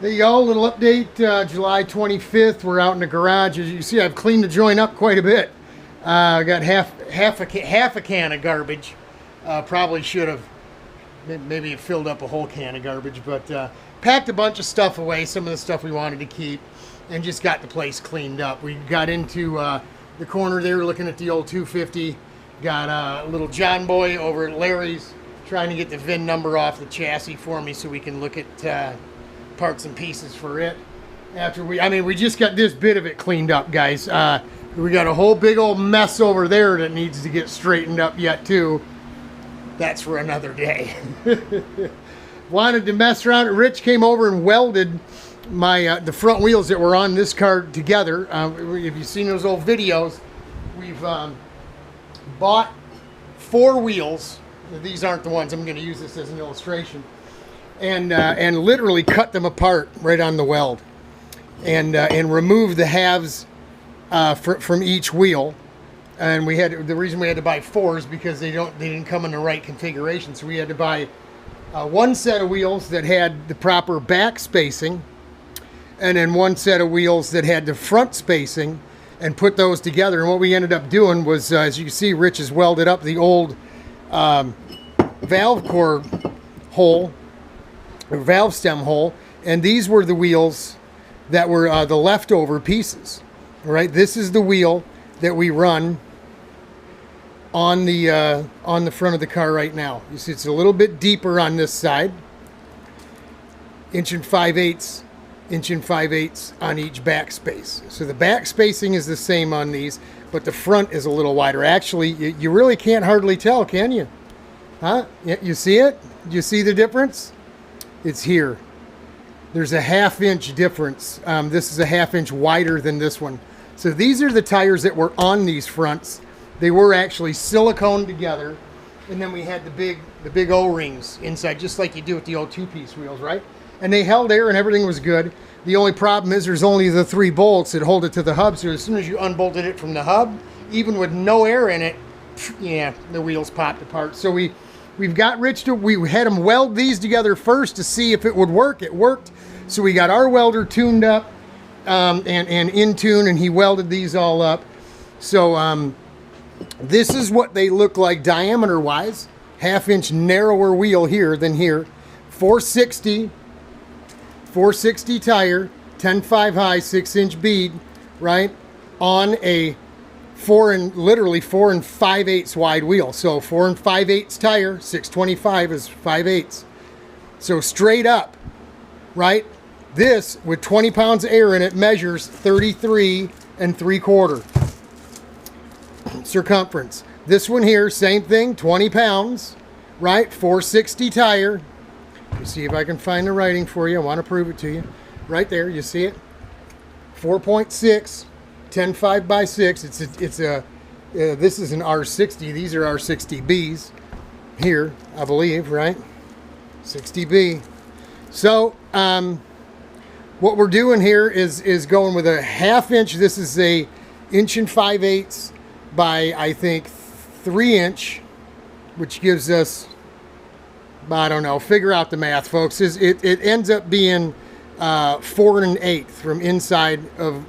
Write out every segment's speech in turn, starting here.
There you go, little update, July 25th. We're out in the garage. As you see, I've cleaned the joint up quite a bit. I got half a can of garbage. Probably should have, maybe it filled up a whole can of garbage, but packed a bunch of stuff away, some of the stuff we wanted to keep, and just got the place cleaned up. We got into the corner there looking at the old 250. Got a little John Boy over at Larry's trying to get the VIN number off the chassis for me so we can look at parts and pieces for it. After we just got this bit of it cleaned up, guys. We got a whole big old mess over there that needs to get straightened up yet too. That's for another day. Wanted to mess around. Rich came over and welded my the front wheels that were on this car together. If you've seen those old videos, we've bought 4 wheels. These aren't the ones. I'm going to use this as an illustration. And literally cut them apart right on the weld, and remove the halves from each wheel. And the reason we had to buy 4 is because they didn't come in the right configuration. So we had to buy one set of wheels that had the proper back spacing, and then one set of wheels that had the front spacing, and put those together. And what we ended up doing was, as you can see, Rich has welded up the old valve core hole, or valve stem hole, and these were the wheels that were the leftover pieces. All right, this is the wheel that we run on the front of the car right now. You see, it's a little bit deeper on this side, 1 5/8 inch, 1 5/8 on each back space. So the back spacing is the same on these, but the front is a little wider. Actually, you really can't hardly tell, can you? Huh? You see it? You see the difference? It's here. There's a 1/2 inch difference. This is a 1/2 inch wider than this one. So these are the tires that were on these fronts. They were actually silicone together, and then we had the big O-rings inside, just like you do with the old 2-piece wheels, right? And they held air and everything was good. The only problem is there's only the 3 bolts that hold it to the hub. So as soon as you unbolted it from the hub, even with no air in it, yeah, the wheels popped apart. So we've got Rich we had him weld these together first to see if it would work. It worked. So we got our welder tuned up and in tune, and he welded these all up. So this is what they look like diameter wise. 1/2 inch narrower wheel here than here. 460 tire, 10.5 high, 6 inch bead, right? On a literally 4 5/8 wide wheel. So 4 5/8 tire, 625 is 5/8. So straight up, right? This, with 20 pounds of air in it, measures 33 3/4 circumference. This one here, same thing, 20 pounds, right? 460 tire. Let's see if I can find the writing for you. I want to prove it to you. Right there, you see it? 4.6, 10.5/6. This is an R60. These are R60Bs here, I believe, right? 60B. So, what we're doing here is going with a 1/2 inch. This is a 1 5/8 by, I think, 3 inch, which gives us, I don't know, figure out the math, folks. It ends up being 4 1/8 from inside of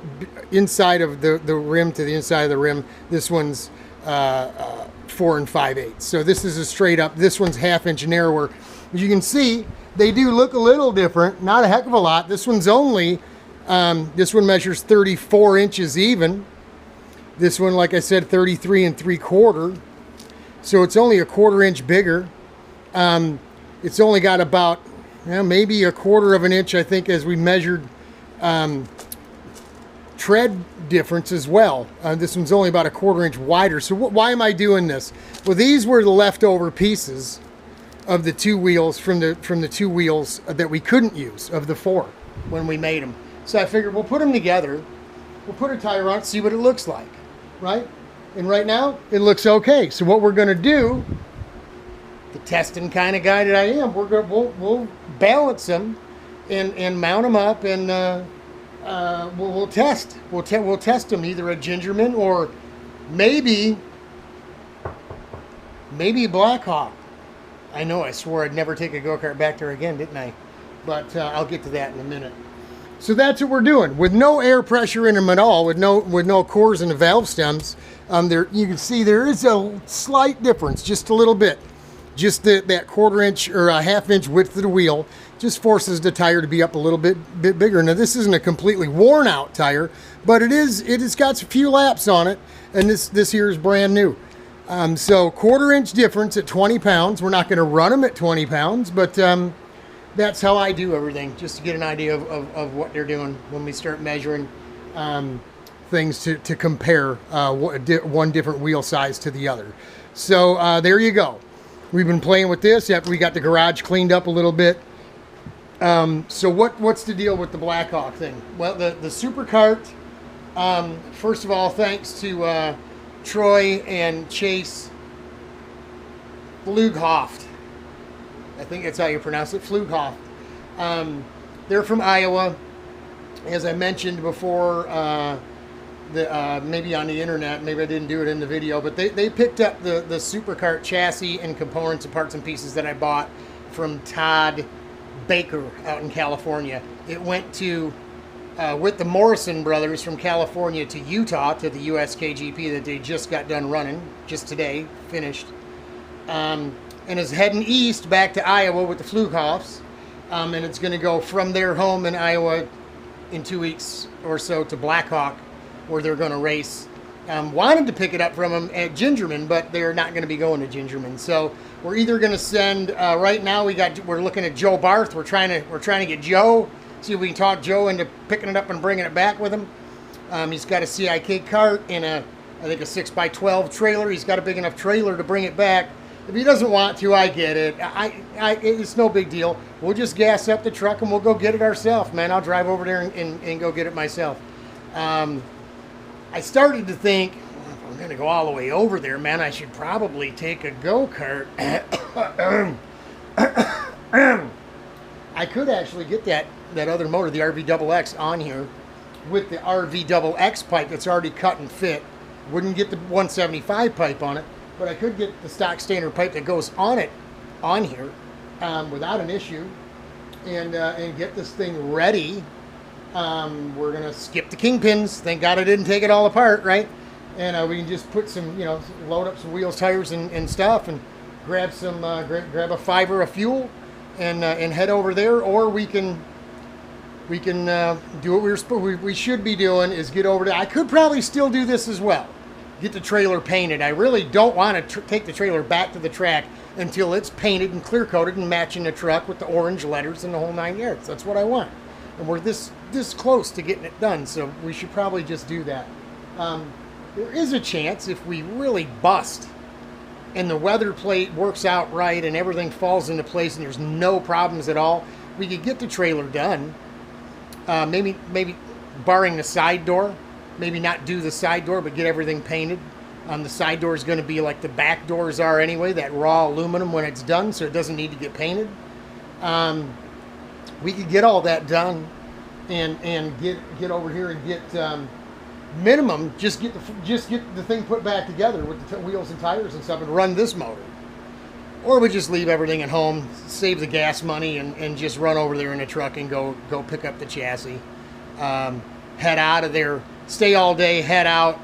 the rim to the inside of the rim. This one's 4 5/8. So this is a straight up. This one's 1/2 inch narrower. As you can see, they do look a little different. Not a heck of a lot. This one's only this one measures 34 inches even. This one, like I said, 33 3/4. So it's only a 1/4 inch bigger. It's only got about, maybe a 1/4 of an inch, I think, as we measured tread difference as well. This one's only about a 1/4 inch wider. So why am I doing this? Well, these were the leftover pieces of the 2 wheels from the 2 wheels that we couldn't use of the 4 when we made them. So I figured we'll put them together. We'll put a tire on it, see what it looks like, right? And right now it looks okay. So what we're going to do, the testing kind of guy that I am, we'll balance them and mount them up, and we'll test. We'll test them either at Gingerman or maybe Blackhawk. I know, I swore I'd never take a go-kart back there again, didn't I? but I'll get to that in a minute. So that's what we're doing with no air pressure in them at all, with no cores in the valve stems. There you can see there is a slight difference, just a little bit. Just that 1/4 inch or a 1/2 inch width of the wheel just forces the tire to be up a little bit bigger. Now this isn't a completely worn out tire, but it has got a few laps on it, and this here is brand new. So 1/4 inch difference at 20 pounds. We're not going to run them at 20 pounds, but that's how I do everything, just to get an idea of what they're doing when we start measuring things to compare one different wheel size to the other. So there you go. We've been playing with this after we got the garage cleaned up a little bit. So what's the deal with the Blackhawk thing? Well, the Supercart, first of all, thanks to Troy and Chase Flughoft. I think that's how you pronounce it, Flughoft. They're from Iowa. As I mentioned before, maybe on the internet, maybe I didn't do it in the video, but they picked up the Supercart chassis and components and parts and pieces that I bought from Todd Baker out in California. It went to with the Morrison brothers from California to Utah to the USKGP that they just got done running just today, finished, and is heading east back to Iowa with the Flughofts, and it's going to go from their home in Iowa in 2 weeks or so to Blackhawk, where they're going to race. Wanted to pick it up from them at Gingerman, but they're not going to be going to Gingerman. So we're either going to send. Right now we're looking at Joe Barth. We're trying to get Joe. See if we can talk Joe into picking it up and bringing it back with him. He's got a CIK cart and I think a 6x12 trailer. He's got a big enough trailer to bring it back. If he doesn't want to, I get it. It's no big deal. We'll just gas up the truck and we'll go get it ourselves, man. I'll drive over there and go get it myself. I started to think, well, if I'm going to go all the way over there, man, I should probably take a go-kart. I could actually get that other motor, the RV-XX, on here with the RV-XX pipe that's already cut and fit. Wouldn't get the 175 pipe on it, but I could get the stock standard pipe that goes on it on here without an issue, and get this thing ready. We're gonna skip the kingpins. Thank God I didn't take it all apart, right? And we can just put some, load up some wheels, tires, and stuff, and grab some, grab a 5 of fuel, and head over there. Or we can do what we should be doing, is get over there. I could probably still do this as well. Get the trailer painted. I really don't want to take the trailer back to the track until it's painted and clear coated and matching the truck with the orange letters and the whole 9 yards. That's what I want. And we're this close to getting it done, so we should probably just do that. There is a chance, if we really bust and the weather plate works out right and everything falls into place and there's no problems at all, we could get the trailer done. Maybe barring the side door, maybe not do the side door, but get everything painted. The side door is going to be like the back doors are anyway, that raw aluminum when it's done, so it doesn't need to get painted. We could get all that done and get over here and get minimum just get the thing put back together with the wheels and tires and stuff and run this motor. Or we just leave everything at home, save the gas money, and just run over there in a truck and go pick up the chassis. Head out of there, stay all day, head out,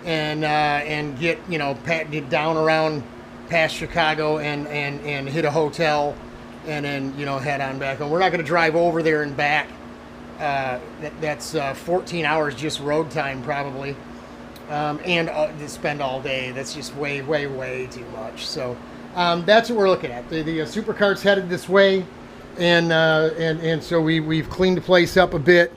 and get down around past Chicago and hit a hotel. And then, head on back home. We're not going to drive over there and back. That's 14 hours just road time probably. And to spend all day. That's just way, way, way too much. So that's what we're looking at. The Supercart's headed this way. And so we've cleaned the place up a bit.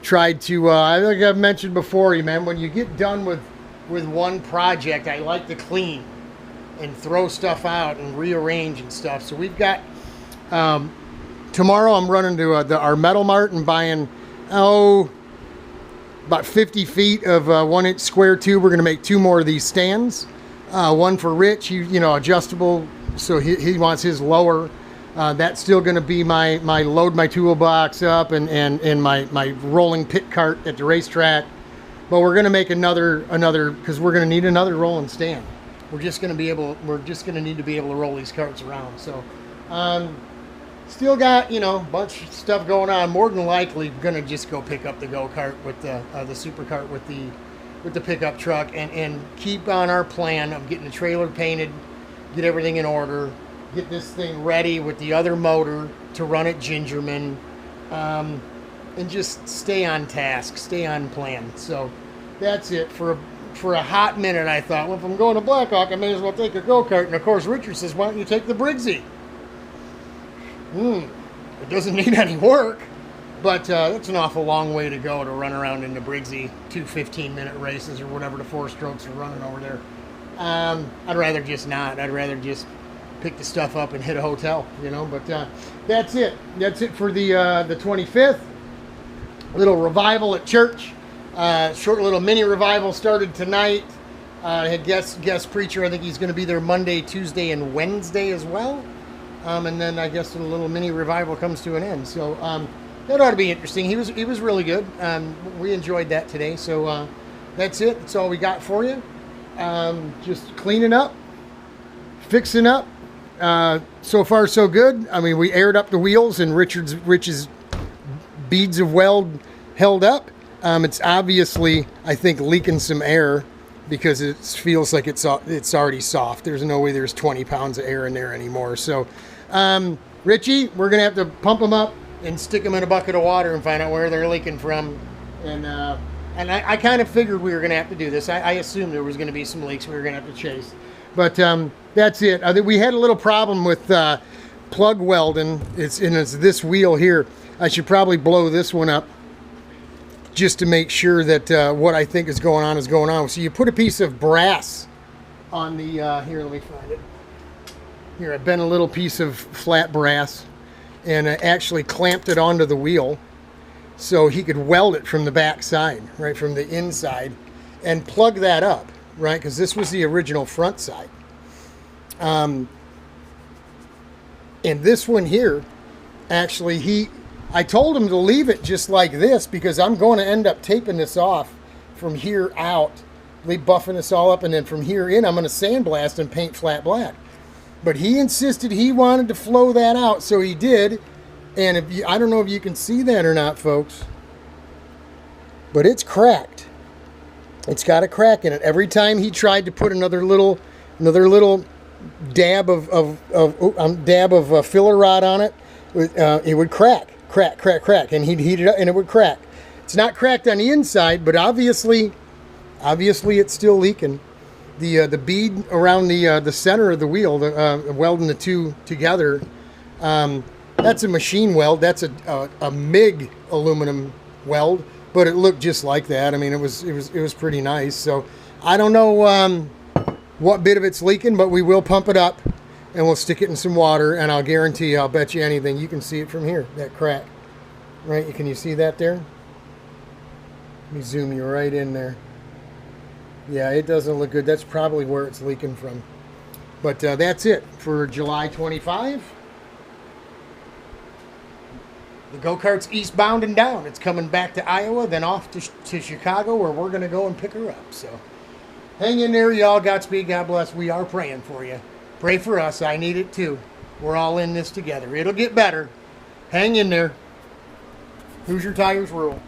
Tried to, I think I've mentioned before, man, when you get done with one project, I like to clean and throw stuff out and rearrange and stuff. So we've got... tomorrow I'm running to our Metal Mart and buying about 50 feet of 1-inch square tube. We're going to make 2 more of these stands. One for Rich, adjustable, so he wants his lower. That's still going to be my load my toolbox up and my rolling pit cart at the racetrack. But we're going to make another because we're going to need another rolling stand. We're just going to need to be able to roll these carts around. So Still got, you know, a bunch of stuff going on. More than likely, gonna just go pick up the go-kart with the super cart with the pickup truck, and keep on our plan of getting the trailer painted, get everything in order, get this thing ready with the other motor to run at Gingerman, and just stay on task, stay on plan. So that's it. For a hot minute, I thought, well, if I'm going to Blackhawk, I may as well take a go-kart. And of course, Richard says, why don't you take the Briggsy? It doesn't need any work, but that's an awful long way to go to run around in the Briggsy, 2 15-minute races or whatever the 4 strokes are running over there. I'd rather just not. I'd rather just pick the stuff up and hit a hotel, you know. But that's it. That's it for the 25th. Little revival at church. Short little mini revival started tonight. Had guest preacher. I think he's going to be there Monday, Tuesday, and Wednesday as well. And then I guess a little mini revival comes to an end. So that ought to be interesting. He was really good. We enjoyed that today. So that's it. That's all we got for you. Just cleaning up, fixing up. So far so good. I mean, we aired up the wheels, and Rich's beads of weld held up. It's obviously, I think, leaking some air because it feels like it's already soft. There's no way there's 20 pounds of air in there anymore. So, Richie, we're going to have to pump them up and stick them in a bucket of water and find out where they're leaking from. And I kind of figured we were going to have to do this. I assumed there was going to be some leaks we were going to have to chase. But that's it. I think we had a little problem with plug welding. It's this wheel here. I should probably blow this one up just to make sure that what I think is going on is going on. So you put a piece of brass on the, here, let me find it. Here, I bent a little piece of flat brass and actually clamped it onto the wheel so he could weld it from the back side, right, from the inside, and plug that up, right, because this was the original front side. And this one here, actually, I told him to leave it just like this because I'm going to end up taping this off from here out, buffing this all up, and then from here in, I'm going to sandblast and paint flat black. But he insisted he wanted to flow that out, so he did. And I don't know if you can see that or not, folks, but it's cracked. It's got a crack in it. Every time he tried to put another little dab of filler rod on it, it would crack, and he'd heat it up and it would crack. It's not cracked on the inside, but obviously it's still leaking. The bead around the center of the wheel, welding the two together, that's a machine weld. That's a MIG aluminum weld, but it looked just like that. I mean, it was pretty nice. So I don't know what bit of it's leaking, but we will pump it up and we'll stick it in some water, and I'll guarantee you, I'll bet you anything, you can see it from here, that crack. Right, can you see that there? Let me zoom you right in there. Yeah, it doesn't look good. That's probably where it's leaking from. But that's it for July 25. The go-kart's eastbound and down. It's coming back to Iowa, then off to Chicago, where we're going to go and pick her up. So hang in there, y'all. Godspeed, God bless. We are praying for you. Pray for us. I need it too. We're all in this together. It'll get better. Hang in there. Hoosier Tires rule.